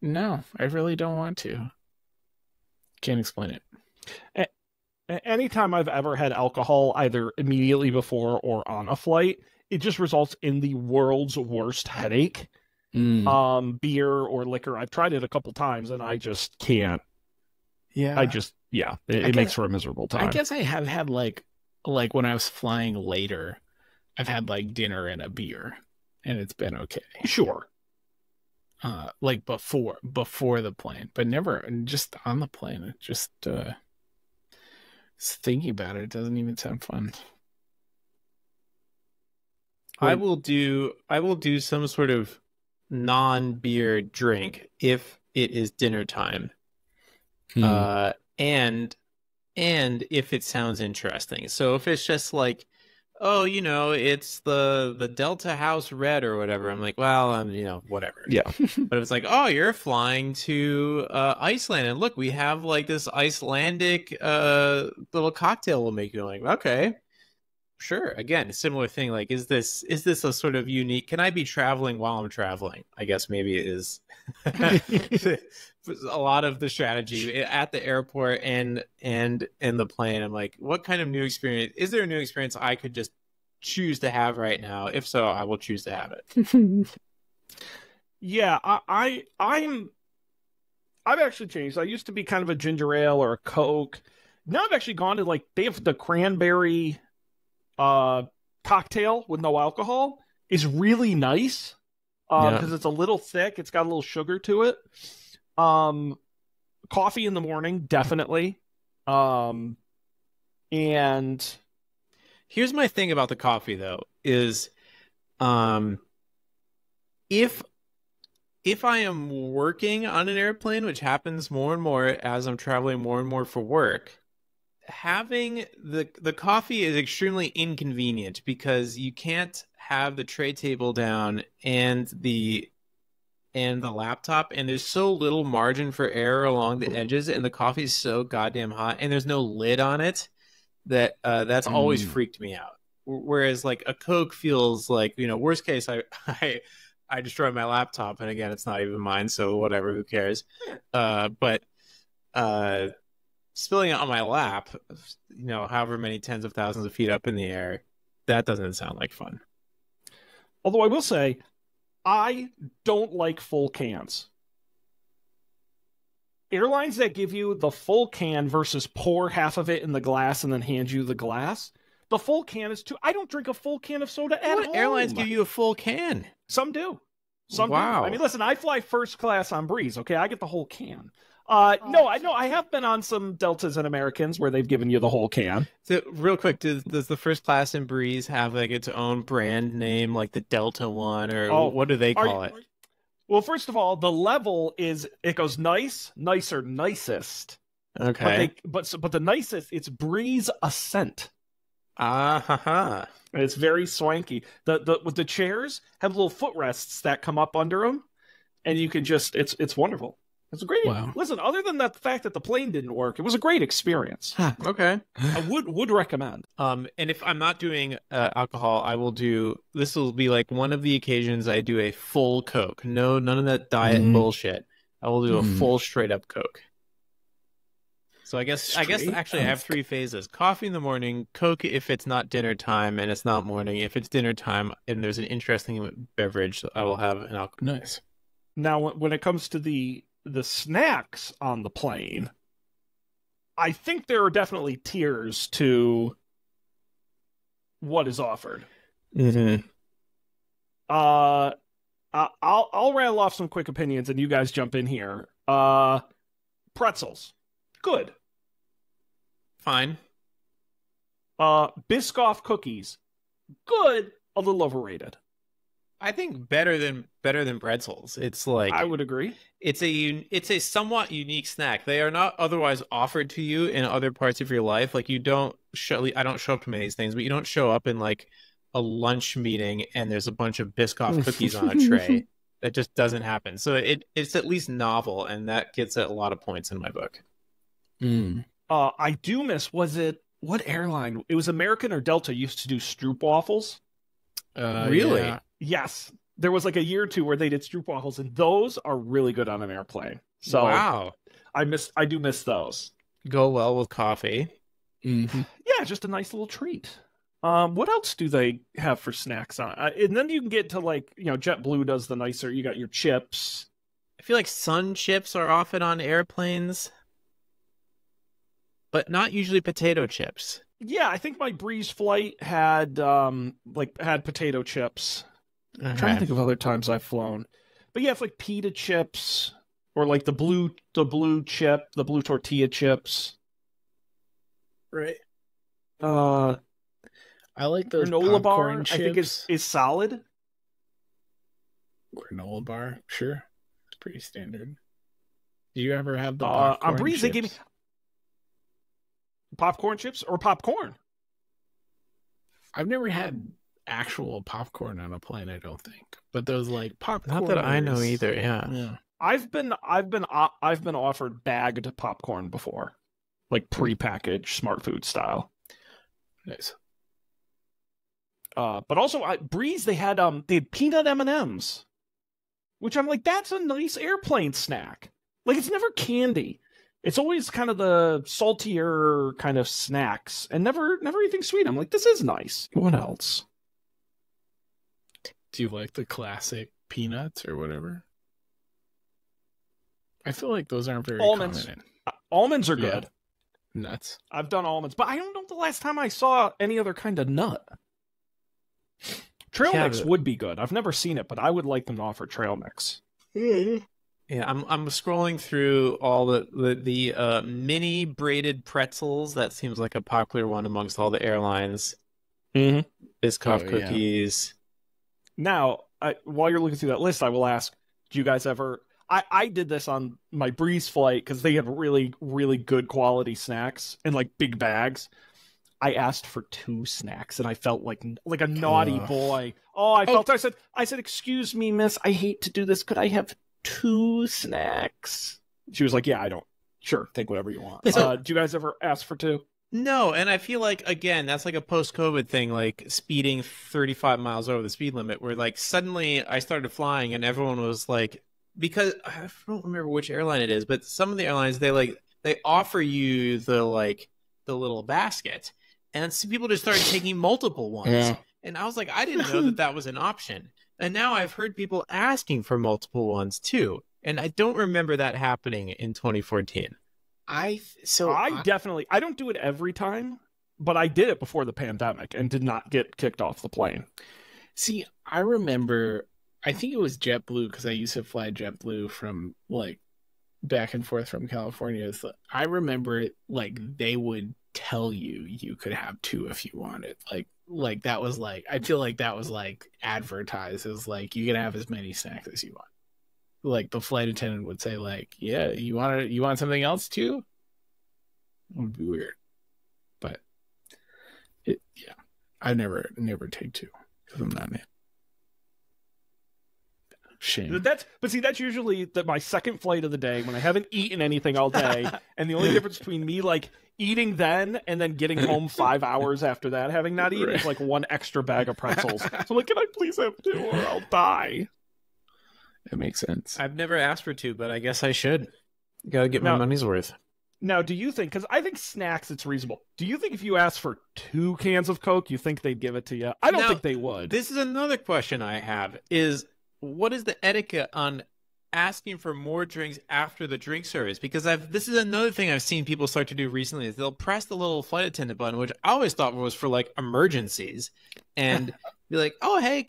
no, I really don't want to. Can't explain it. anytime I've ever had alcohol, either immediately before or on a flight, it just results in the world's worst headache. Beer or liquor, I've tried it a couple times and I just can't. Yeah. It makes for a miserable time. I guess I have had like when I was flying later, I've had like dinner and a beer, and it's been okay. Sure. Like before the plane, but never just on the plane. It just thinking about it doesn't even sound fun. I will do some sort of non-beer drink if it is dinner time. And if it sounds interesting. So if it's just like, oh, it's the Delta House Red or whatever, I'm like, well, whatever. Yeah. But if it's like, oh, you're flying to Iceland, and look, we have like this Icelandic little cocktail we'll make you. Like, okay, sure. Again, similar thing. Like, is this a sort of unique? Can I be traveling while I'm traveling? I guess maybe it is. A lot of the strategy at the airport and the plane. I'm like, what kind of new experience? Is there a new experience I could just choose to have right now? If so, I will choose to have it. Yeah, I've actually changed. I used to be kind of a ginger ale or a Coke. Now I've actually gone to like they have the cranberry cocktail with no alcohol is really nice because it's a little thick. It's got a little sugar to it. Coffee in the morning, definitely. And here's my thing about the coffee though, is if I am working on an airplane, which happens more and more as I'm traveling more and more for work, having the coffee is extremely inconvenient because you can't have the tray table down and the laptop, and there's so little margin for error along the edges, and the coffee is so goddamn hot, and there's no lid on it that that's always freaked me out. Whereas like a Coke feels like, worst case, I destroy my laptop, and again, it's not even mine, so whatever, who cares? But spilling it on my lap, however many tens of thousands of feet up in the air, that doesn't sound like fun. Although I will say, I don't like full cans. Airlines that give you the full can versus pour half of it in the glass and then hand you the glass, the full can is too. I don't drink a full can of soda at home. Airlines give you a full can? Some do. Some wow. do. I mean, listen, I fly first class on Breeze. Okay, I get the whole can. No, I have been on some Deltas and Americans where they've given you the whole can. So, real quick, does the first class in Breeze have like its own brand name, like the Delta one, or what do they call it? Well, first of all, the level it goes nice, nicer, nicest. Okay, but the nicest, it's Breeze Ascent. It's very swanky. The chairs have little footrests that come up under them, and you can just it's wonderful. It's a great. Wow. Listen, other than the fact that the plane didn't work, it was a great experience. Okay, I would recommend. And if I'm not doing alcohol, I will do. This will be like one of the occasions I do a full Coke. No, none of that diet bullshit. I will do a full straight up Coke. So I guess actually I have three phases: coffee in the morning, Coke if it's not dinner time and it's not morning. If it's dinner time and there's an interesting beverage, I will have an alcohol. Nice. Now, when it comes to the snacks on the plane, I think there are definitely tiers to what is offered. Mm-hmm. I'll rattle off some quick opinions and you guys jump in here. Pretzels, good. Fine. Biscoff cookies, good. A little overrated. I think better than pretzels. It's like I would agree. It's a somewhat unique snack. They are not otherwise offered to you in other parts of your life. Like I don't show up to many of these things, but you don't show up in like a lunch meeting and there's a bunch of Biscoff cookies on a tray. That just doesn't happen. So it's at least novel, and that gets a lot of points in my book. I do miss. Was it what airline? It was American or Delta used to do Stroop waffles. Really? Yeah. Yes. There was like a year or two where they did Stroop waffles, and those are really good on an airplane. So wow. I do miss those. Go well with coffee. Mm-hmm. Yeah, just a nice little treat. What else do they have for snacks on? And then you can get to like, JetBlue does the nicer. You got your chips. I feel like sun chips are often on airplanes, but not usually potato chips. Yeah, I think my Breeze flight had had potato chips. I'm trying to think of other times I've flown. But yeah, it's like pita chips or like the blue chip, the blue tortilla chips. Right. I like those Granola popcorn bar, chips. I think is solid. Granola bar, sure. It's pretty standard. Do you ever have the On popcorn Breeze, chips? they gave me popcorn chips or popcorn. I've never had actual popcorn on a plane, I don't think. But those like popcorn. Not that I know either. Yeah. I've been offered bagged popcorn before, like prepackaged Smart Food style. Nice. But also Breeze, they had peanut M&Ms, which I'm like, that's a nice airplane snack. Like, it's never candy. It's always kind of the saltier kind of snacks, and never anything sweet. I'm like, this is nice. What else? Do you like the classic peanuts or whatever? I feel like those aren't very Almonds. common. Almonds are good. Nuts. I've done almonds, but I don't know the last time I saw any other kind of nut. Trail mix would be good. I've never seen it, but I would like them to offer trail mix. Yeah, I'm scrolling through all the mini braided pretzels. That seems like a popular one amongst all the airlines. Mm-hmm. Biscoff cookies. Yeah. Now, while you're looking through that list, I will ask, do you guys ever... I did this on my Breeze flight because they had really, really good quality snacks in like big bags. I asked for 2 snacks and I felt like a naughty boy. I said, excuse me, miss, I hate to do this. Could I have 2 snacks? She was like, yeah, I don't. Sure, take whatever you want. So, do you guys ever ask for 2? No, and I feel like, again, that's like a post-COVID thing, like speeding 35 miles over the speed limit, where like suddenly I started flying and everyone was like, because I don't remember which airline it is, but some of the airlines, they offer you the little basket, and so people just started taking multiple ones. Yeah. And I was like, I didn't know that was an option. And now I've heard people asking for multiple ones too. And I don't remember that happening in 2014. I don't do it every time, but I did it before the pandemic and did not get kicked off the plane. See, I remember, I think it was JetBlue because I used to fly JetBlue from like back and forth from California. So I remember it like they would tell you could have 2 if you wanted. Like that was like, I feel like that was like advertised as like you can have as many snacks as you want. Like the flight attendant would say like, yeah, you want something else too? It would be weird. But I never take 2 because I'm not in. Shame. That's usually my second flight of the day when I haven't eaten anything all day, and the only difference between me like eating then and then getting home 5 hours after that, having not eaten, is like 1 extra bag of pretzels. So I'm like, can I please have 2 or I'll die? It makes sense. I've never asked for 2, but I guess I should. Gotta get my money's worth. Now, do you think, because I think snacks, it's reasonable. Do you think if you asked for 2 cans of Coke, you think they'd give it to you? I don't think they would. This is another question I have is, what is the etiquette on asking for more drinks after the drink service? Because this is another thing I've seen people start to do recently is they'll press the little flight attendant button, which I always thought was for like emergencies, and be like, "Oh, hey,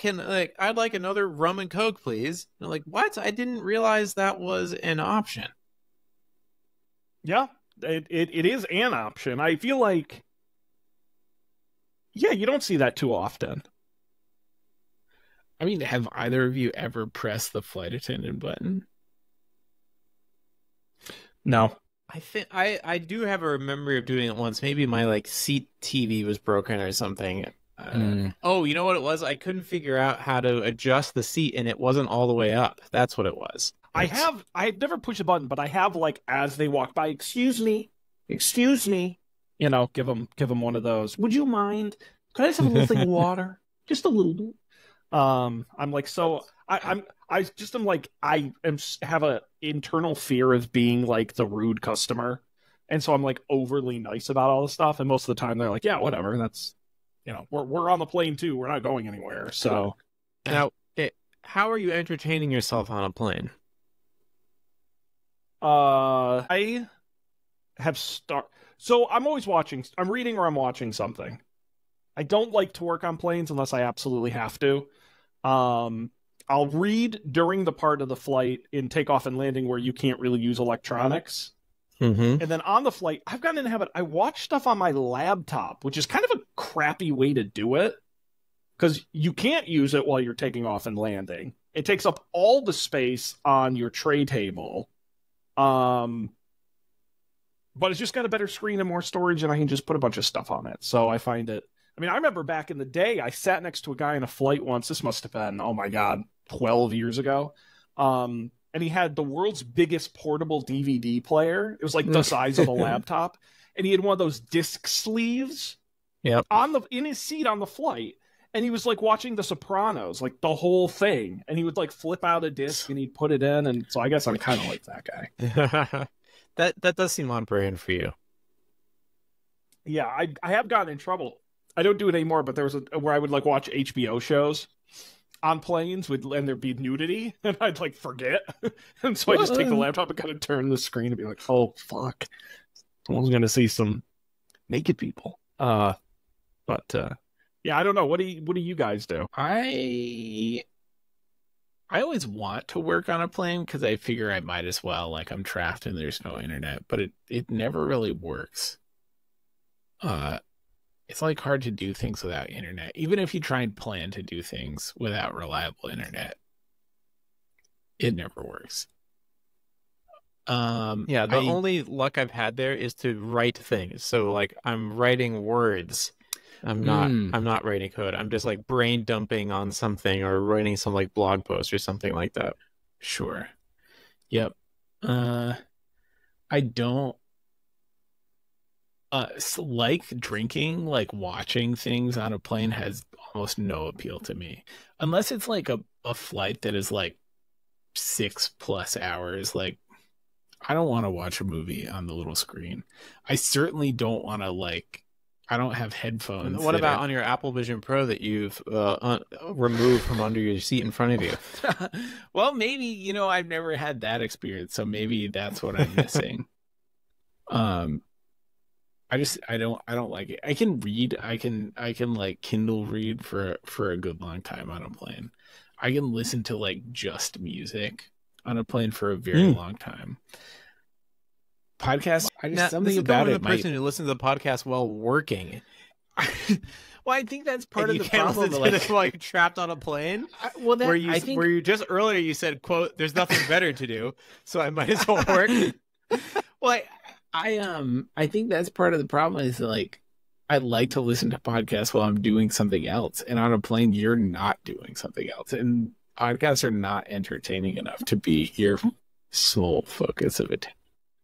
I'd like another rum and Coke, please." And I'm like, what? I didn't realize that was an option. Yeah, it is an option. I feel like, yeah, you don't see that too often. I mean, have either of you ever pressed the flight attendant button? No. I think I do have a memory of doing it once. Maybe my like seat TV was broken or something. Oh, you know what it was? I couldn't figure out how to adjust the seat, and it wasn't all the way up. That's what it was. I've never pushed a button, but I have, like, as they walk by, excuse me, you know, give them one of those. Would you mind? Could I just have a little thing of water? Just a little bit. I'm like, so I have a internal fear of being like the rude customer And so I'm like overly nice about all this stuff. And most of the time they're like, yeah, whatever. That's, we're on the plane too. We're not going anywhere. So Now, how are you entertaining yourself on a plane? I have so I'm always I'm reading or I'm watching something. I don't like to work on planes unless I absolutely have to. I'll read during the part of the flight in takeoff and landing where you can't really use electronics. Mm-hmm. And then on the flight, I've gotten in the habit, I watch stuff on my laptop, which is kind of a crappy way to do it because you can't use it while you're taking off and landing. It takes up all the space on your tray table. But it's just got a better screen and more storage, and I can just put a bunch of stuff on it. So I find it. I mean, I remember back in the day, I sat next to a guy in a flight once. This must have been, oh my God, 12 years ago. And he had the world's biggest portable DVD player. It was like the size of a laptop. And he had one of those disc sleeves in his seat on the flight. And he was like watching The Sopranos, like the whole thing. And he would like flip out a disc and he'd put it in. And so I guess I'm kind of like that guy. That does seem on brand for you. Yeah, I have gotten in trouble. I don't do it anymore, but there was where I would like watch HBO shows on planes and there'd be nudity, and I'd like forget. And so I just take the laptop and kind of turn the screen and be like, oh fuck, someone's gonna see some naked people. Yeah, I don't know. What do you guys do? I always want to work on a plane because I figure I might as well. Like I'm trapped and there's no internet, but it never really works. It's like hard to do things without internet. Even if you try and plan to do things without reliable internet, it never works. Yeah, the only luck I've had there is to write things. So like I'm writing words. I'm not writing code. I'm just like brain dumping on something or writing some like blog post or something like that. Sure. Yep. I don't like drinking, like watching things on a plane has almost no appeal to me. Unless it's like a flight that is like 6+ hours. Like I don't want to watch a movie on the little screen. I certainly don't want to I don't have headphones. What about on your Apple Vision Pro that you've removed from under your seat in front of you? Well, maybe, I've never had that experience, so maybe that's what I'm missing. I don't like it. I can read. I can like Kindle read for a good long time on a plane. I can listen to like just music on a plane for a very long time. Podcast. Something about it. The person who listens to the podcast while working. Well, I think that's part of the problem. While you're trapped on a plane. Where you just earlier you said, "quote There's nothing better to do, so I might as well work." Well, I think that's part of the problem is like I like to listen to podcasts while I'm doing something else, and on a plane you're not doing something else, and podcasts are not entertaining enough to be your sole focus of attention.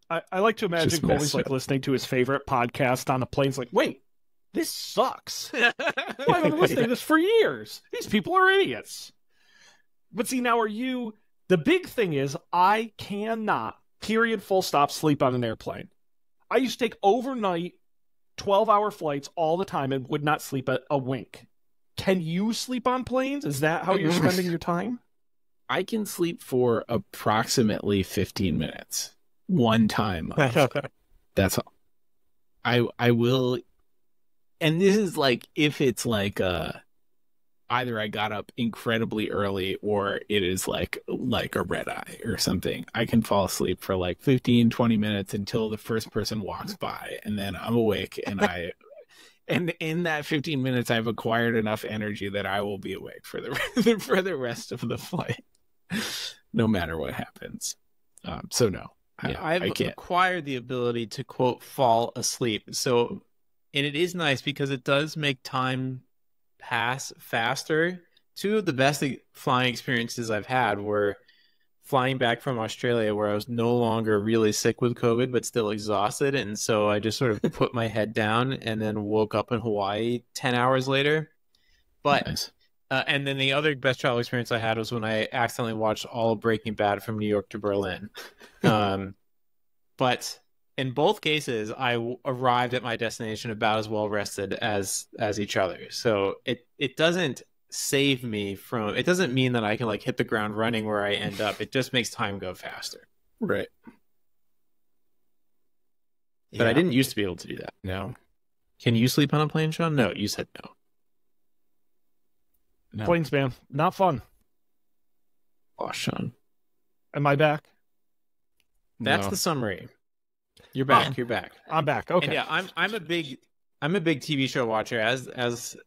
I like to imagine Colby's like listening to his favorite podcast on a plane. It's like, wait, this sucks. Well, I've been listening to this for years. These people are idiots. But see, now the big thing is I cannot, period, full stop, sleep on an airplane. I used to take overnight 12-hour flights all the time and would not sleep a wink. Can you sleep on planes? Is that how you're spending your time? I can sleep for approximately 15 minutes. One time. That's all. I will, and this is like if it's like either I got up incredibly early or it is like a red eye or something. I can fall asleep for like 15-20 minutes until the first person walks by, and then I'm awake and and in that 15 minutes I've acquired enough energy that I will be awake for the rest of the flight, no matter what happens. So no. Yeah, I've acquired the ability to, quote, fall asleep. So, and it is nice because it does make time pass faster. Two of the best flying experiences I've had were flying back from Australia, where I was no longer really sick with COVID, but still exhausted. And so I just sort of put my head down and then woke up in Hawaii 10 hours later. But nice. And then the other best travel experience I had was when I accidentally watched all of Breaking Bad from New York to Berlin. But in both cases, arrived at my destination about as well rested as each other. So it doesn't save me from. It doesn't mean that I can like hit the ground running where I end up. It just makes time go faster. Right. But I didn't used to be able to do that. No. Can you sleep on a plane, Sean? No, you said no. No. Planes, man, not fun. Oh, Sean. Am I back? That's No. the summary. You're back. You're back. I'm back. Okay. And yeah, I'm a big TV show watcher, as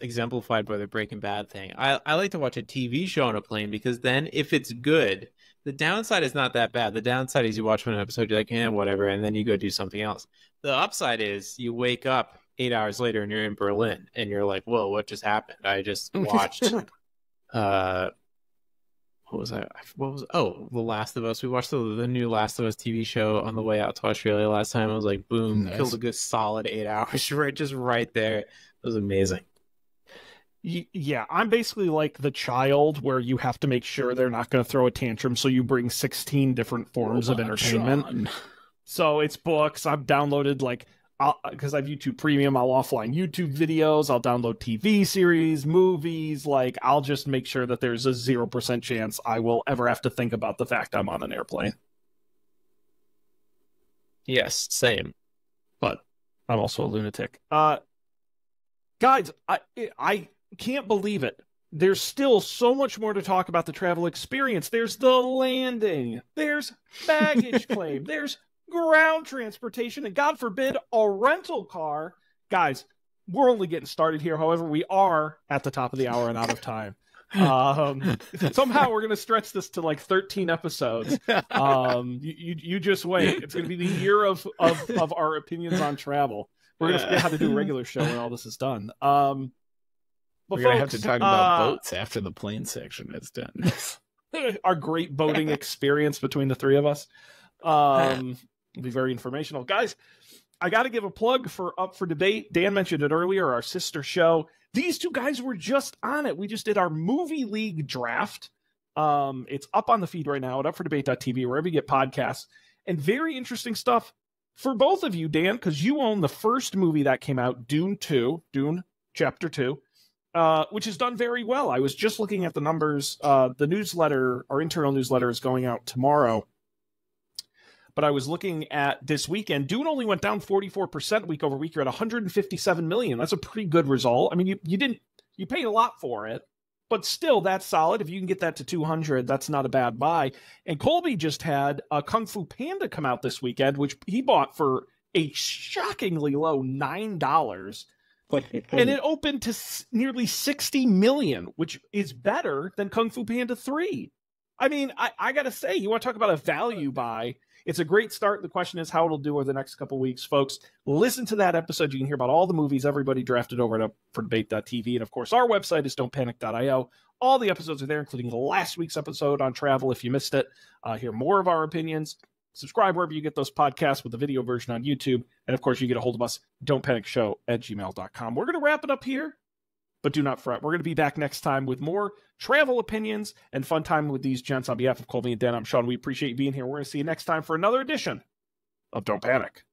exemplified by the Breaking Bad thing. I like to watch a TV show on a plane because then if it's good, the downside is not that bad. The downside is you watch one episode, you're like, whatever, and then you go do something else. The upside is you wake up 8 hours later and you're in Berlin and you're like, whoa, what just happened? I just watched The Last of Us. We watched the new Last of Us TV show on the way out to Australia last time. I was like, boom, Nice. killed a good solid 8 hours right there. It was amazing. Yeah, I'm basically like the child where you have to make sure they're not going to throw a tantrum, so you bring 16 different forms of entertainment. Sean. So it's books. I've downloaded because I have YouTube Premium, I'll offline YouTube videos, I'll download TV series, movies. Like, I'll just make sure that there's a 0% chance I will ever have to think about the fact I'm on an airplane. Yes, same. But I'm also a lunatic. Guys, I can't believe it. There's still so much more to talk about the travel experience. There's the landing. There's baggage claim. There's ground transportation. And God forbid, a rental car. Guys, we're only getting started here. However, we are at the top of the hour and out of time. Somehow we're going to stretch this to like 13 episodes. You just wait. It's going to be the year of our opinions on travel. We're going to forget how to do a regular show when all this is done. But We're going to have folks, to talk about boats after the plane section is done. our great boating experience between the three of us. It'll be very informational. Guys, I got to give a plug for Up for Debate. Dan mentioned it earlier, our sister show. These two guys were just on it. We just did our movie league draft. It's up on the feed right now at upfordebate.tv, wherever you get podcasts. And very interesting stuff for both of you, Dan, because you own the first movie that came out, Dune Chapter 2. Which has done very well. I was just looking at the numbers. The newsletter, our internal newsletter, is going out tomorrow. But I was looking at this weekend. Dune only went down 44% week over week. You're at 157 million. That's a pretty good result. I mean, you paid a lot for it, but still, that's solid. If you can get that to 200, that's not a bad buy. And Colby just had Kung Fu Panda come out this weekend, which he bought for a shockingly low $9. And it opened to nearly 60 million, which is better than Kung Fu Panda 3. I mean, I got to say, you want to talk about a value buy. It's a great start. The question is how it'll do over the next couple of weeks, folks. Listen to that episode. You can hear about all the movies everybody drafted over at upfordebate.tv. And, of course, our website is don'tpanic.io. All the episodes are there, including last week's episode on travel if you missed it. Hear more of our opinions. Subscribe wherever you get those podcasts with the video version on YouTube. And, of course, you get a hold of us, don'tpanicshow@gmail.com. We're going to wrap it up here, but do not fret. We're going to be back next time with more travel opinions and fun time with these gents. On behalf of Colby and Dan, I'm Sean. We appreciate you being here. We're going to see you next time for another edition of Don't Panic.